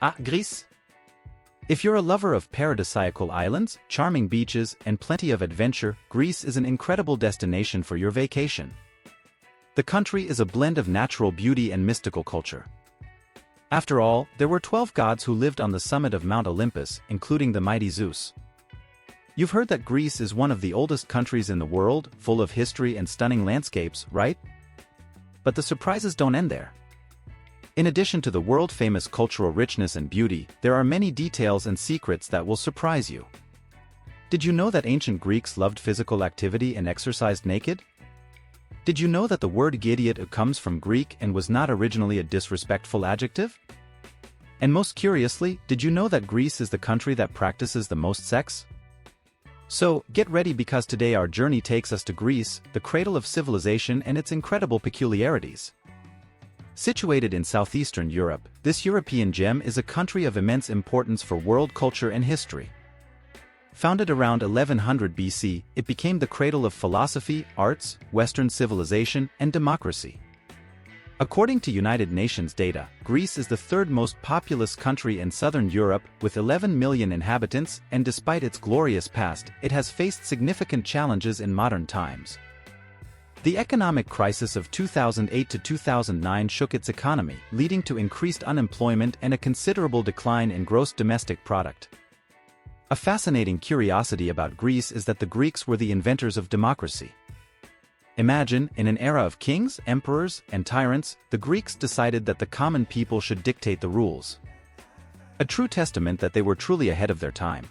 Ah, Greece? If you're a lover of paradisiacal islands, charming beaches, and plenty of adventure, Greece is an incredible destination for your vacation. The country is a blend of natural beauty and mystical culture. After all, there were 12 gods who lived on the summit of Mount Olympus, including the mighty Zeus. You've heard that Greece is one of the oldest countries in the world, full of history and stunning landscapes, right? But the surprises don't end there. In addition to the world-famous cultural richness and beauty, there are many details and secrets that will surprise you. Did you know that ancient Greeks loved physical activity and exercised naked? Did you know that the word gidiot comes from Greek and was not originally a disrespectful adjective? And most curiously, did you know that Greece is the country that practices the most sex? So, get ready because today our journey takes us to Greece, the cradle of civilization and its incredible peculiarities. Situated in southeastern Europe, this European gem is a country of immense importance for world culture and history. Founded around 1100 BC, it became the cradle of philosophy, arts, Western civilization, and democracy. According to United Nations data, Greece is the third most populous country in southern Europe, with 11 million inhabitants, and despite its glorious past, it has faced significant challenges in modern times. The economic crisis of 2008 to 2009 shook its economy, leading to increased unemployment and a considerable decline in gross domestic product. A fascinating curiosity about Greece is that the Greeks were the inventors of democracy. Imagine, in an era of kings, emperors, and tyrants, the Greeks decided that the common people should dictate the rules. A true testament that they were truly ahead of their time.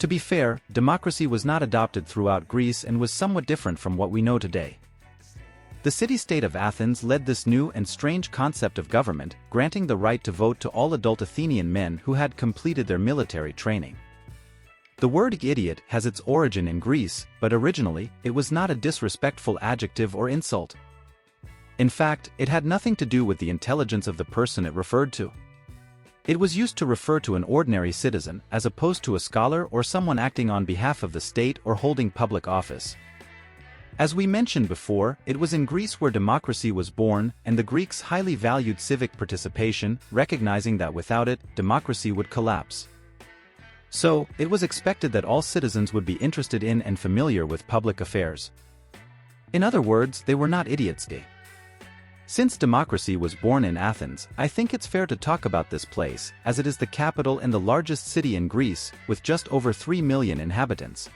To be fair, democracy was not adopted throughout Greece and was somewhat different from what we know today. The city-state of Athens led this new and strange concept of government, granting the right to vote to all adult Athenian men who had completed their military training. The word idiot has its origin in Greece, but originally, it was not a disrespectful adjective or insult. In fact, it had nothing to do with the intelligence of the person it referred to. It was used to refer to an ordinary citizen, as opposed to a scholar or someone acting on behalf of the state or holding public office. As we mentioned before, it was in Greece where democracy was born, and the Greeks highly valued civic participation, recognizing that without it, democracy would collapse. So, it was expected that all citizens would be interested in and familiar with public affairs. In other words, they were not idiots. Since democracy was born in Athens, I think it's fair to talk about this place, as it is the capital and the largest city in Greece, with just over 3 million inhabitants.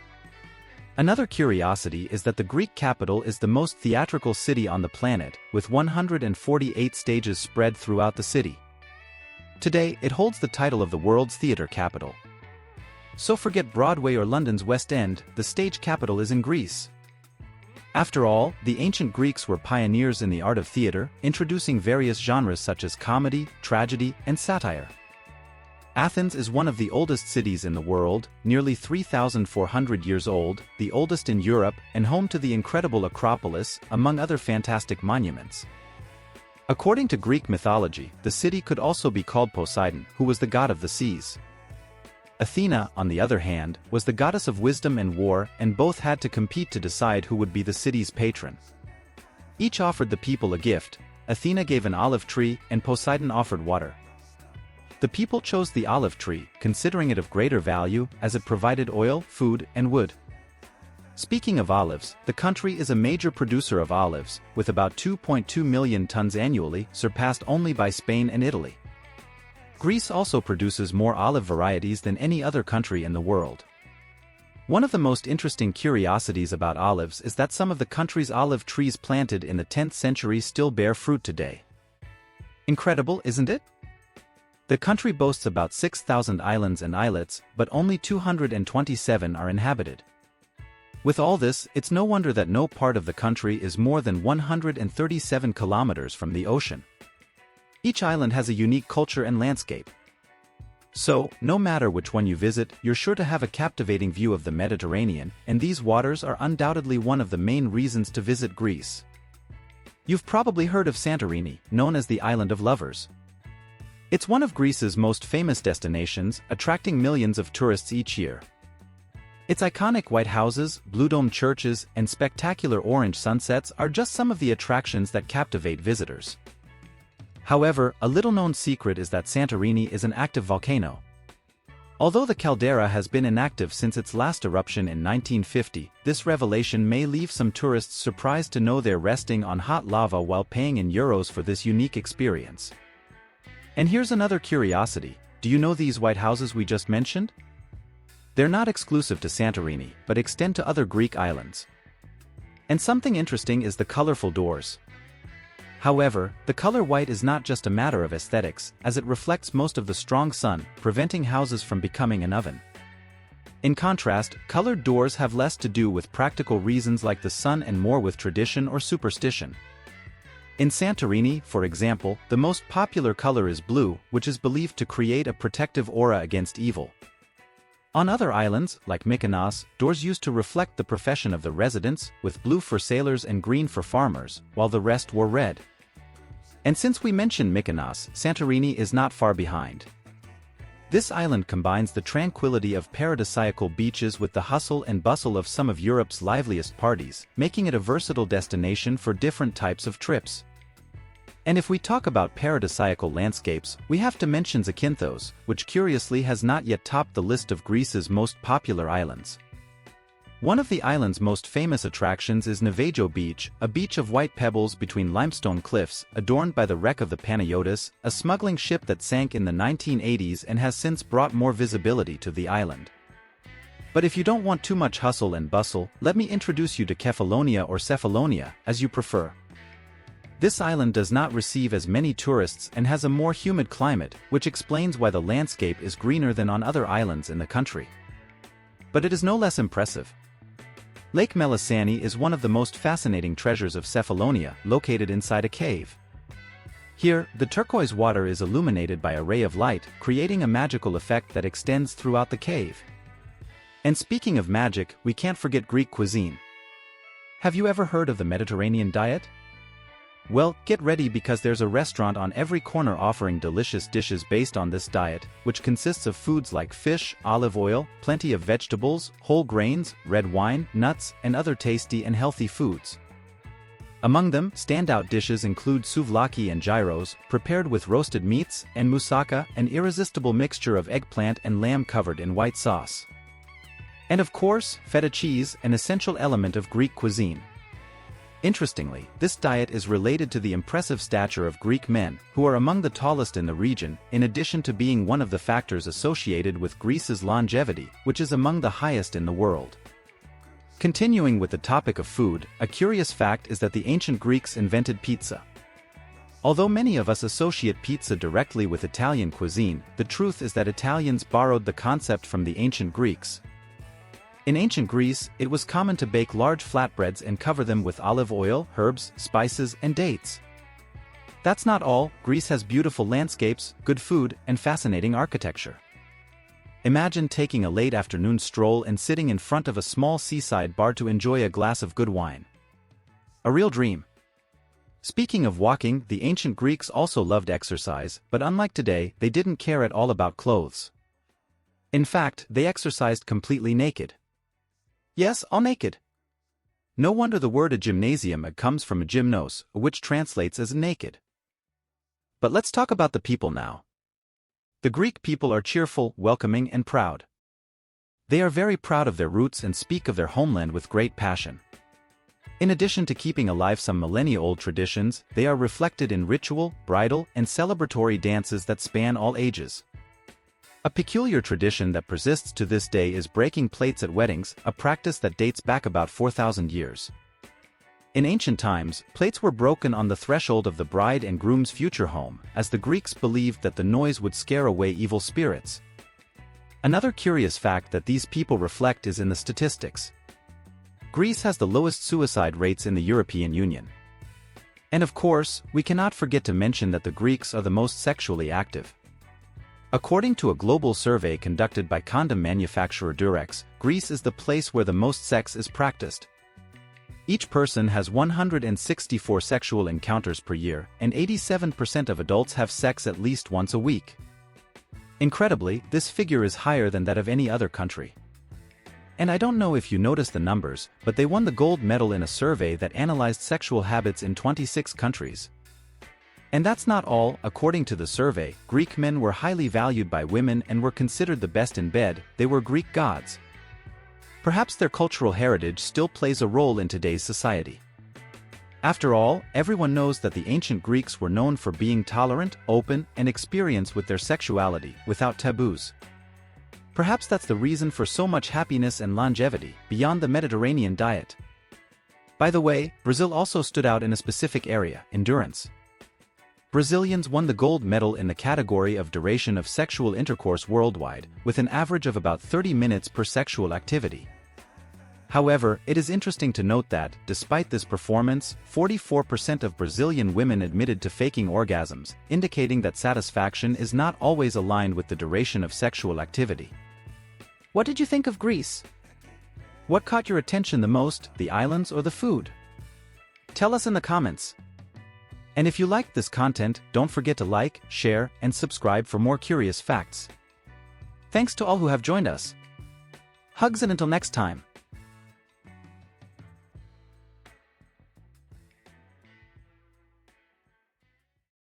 Another curiosity is that the Greek capital is the most theatrical city on the planet, with 148 stages spread throughout the city. Today, it holds the title of the world's theater capital. So forget Broadway or London's West End, the stage capital is in Greece. After all, the ancient Greeks were pioneers in the art of theater, introducing various genres such as comedy, tragedy, and satire. Athens is one of the oldest cities in the world, nearly 3,400 years old, the oldest in Europe, and home to the incredible Acropolis, among other fantastic monuments. According to Greek mythology, the city could also be called Poseidon, who was the god of the seas. Athena, on the other hand, was the goddess of wisdom and war, and both had to compete to decide who would be the city's patron. Each offered the people a gift. Athena gave an olive tree, and Poseidon offered water. The people chose the olive tree, considering it of greater value, as it provided oil, food, and wood. Speaking of olives, the country is a major producer of olives, with about 2.2 million tons annually, surpassed only by Spain and Italy. Greece also produces more olive varieties than any other country in the world. One of the most interesting curiosities about olives is that some of the country's olive trees planted in the 10th century still bear fruit today. Incredible, isn't it? The country boasts about 6,000 islands and islets, but only 227 are inhabited. With all this, it's no wonder that no part of the country is more than 137 kilometers from the ocean. Each island has a unique culture and landscape. So, no matter which one you visit, you're sure to have a captivating view of the Mediterranean, and these waters are undoubtedly one of the main reasons to visit Greece. You've probably heard of Santorini, known as the Island of Lovers. It's one of Greece's most famous destinations, attracting millions of tourists each year. Its iconic white houses, blue-domed churches, and spectacular orange sunsets are just some of the attractions that captivate visitors. However, a little-known secret is that Santorini is an active volcano. Although the caldera has been inactive since its last eruption in 1950, this revelation may leave some tourists surprised to know they're resting on hot lava while paying in euros for this unique experience. And here's another curiosity: do you know these white houses we just mentioned? They're not exclusive to Santorini, but extend to other Greek islands. And something interesting is the colorful doors. However, the color white is not just a matter of aesthetics, as it reflects most of the strong sun, preventing houses from becoming an oven. In contrast, colored doors have less to do with practical reasons like the sun and more with tradition or superstition. In Santorini, for example, the most popular color is blue, which is believed to create a protective aura against evil. On other islands, like Mykonos, doors used to reflect the profession of the residents, with blue for sailors and green for farmers, while the rest wore red. And since we mentioned Mykonos, Santorini is not far behind. This island combines the tranquility of paradisiacal beaches with the hustle and bustle of some of Europe's liveliest parties, making it a versatile destination for different types of trips. And if we talk about paradisiacal landscapes, we have to mention Zakynthos, which curiously has not yet topped the list of Greece's most popular islands. One of the island's most famous attractions is Navajo Beach, a beach of white pebbles between limestone cliffs, adorned by the wreck of the Panayotis, a smuggling ship that sank in the 1980s and has since brought more visibility to the island. But if you don't want too much hustle and bustle, let me introduce you to Kefalonia or Cephalonia, as you prefer. This island does not receive as many tourists and has a more humid climate, which explains why the landscape is greener than on other islands in the country. But it is no less impressive. Lake Melisani is one of the most fascinating treasures of Cephalonia, located inside a cave. Here, the turquoise water is illuminated by a ray of light, creating a magical effect that extends throughout the cave. And speaking of magic, we can't forget Greek cuisine. Have you ever heard of the Mediterranean diet? Well, get ready because there's a restaurant on every corner offering delicious dishes based on this diet, which consists of foods like fish, olive oil, plenty of vegetables, whole grains, red wine, nuts, and other tasty and healthy foods. Among them, standout dishes include souvlaki and gyros, prepared with roasted meats, and moussaka, an irresistible mixture of eggplant and lamb covered in white sauce. And of course, feta cheese, an essential element of Greek cuisine. Interestingly, this diet is related to the impressive stature of Greek men, who are among the tallest in the region, in addition to being one of the factors associated with Greece's longevity, which is among the highest in the world. Continuing with the topic of food, a curious fact is that the ancient Greeks invented pizza. Although many of us associate pizza directly with Italian cuisine, the truth is that Italians borrowed the concept from the ancient Greeks. In ancient Greece, it was common to bake large flatbreads and cover them with olive oil, herbs, spices, and dates. That's not all. Greece has beautiful landscapes, good food, and fascinating architecture. Imagine taking a late afternoon stroll and sitting in front of a small seaside bar to enjoy a glass of good wine. A real dream. Speaking of walking, the ancient Greeks also loved exercise, but unlike today, they didn't care at all about clothes. In fact, they exercised completely naked. Yes, all naked. No wonder the word a gymnasium comes from a gymnos, which translates as naked. But let's talk about the people now. The Greek people are cheerful, welcoming, and proud. They are very proud of their roots and speak of their homeland with great passion. In addition to keeping alive some millennia-old traditions, they are reflected in ritual, bridal, and celebratory dances that span all ages. A peculiar tradition that persists to this day is breaking plates at weddings, a practice that dates back about 4,000 years. In ancient times, plates were broken on the threshold of the bride and groom's future home, as the Greeks believed that the noise would scare away evil spirits. Another curious fact that these people reflect is in the statistics. Greece has the lowest suicide rates in the European Union. And of course, we cannot forget to mention that the Greeks are the most sexually active. According to a global survey conducted by condom manufacturer Durex, Greece is the place where the most sex is practiced. Each person has 164 sexual encounters per year, and 87% of adults have sex at least once a week. Incredibly, this figure is higher than that of any other country. And I don't know if you noticed the numbers, but they won the gold medal in a survey that analyzed sexual habits in 26 countries. And that's not all. According to the survey, Greek men were highly valued by women and were considered the best in bed. They were Greek gods. Perhaps their cultural heritage still plays a role in today's society. After all, everyone knows that the ancient Greeks were known for being tolerant, open, and experienced with their sexuality, without taboos. Perhaps that's the reason for so much happiness and longevity, beyond the Mediterranean diet. By the way, Brazil also stood out in a specific area, endurance. Brazilians won the gold medal in the category of duration of sexual intercourse worldwide, with an average of about 30 minutes per sexual activity. However, it is interesting to note that, despite this performance, 44% of Brazilian women admitted to faking orgasms, indicating that satisfaction is not always aligned with the duration of sexual activity. What did you think of Greece? What caught your attention the most, the islands or the food? Tell us in the comments. And if you liked this content, don't forget to like, share, and subscribe for more curious facts. Thanks to all who have joined us. Hugs and until next time.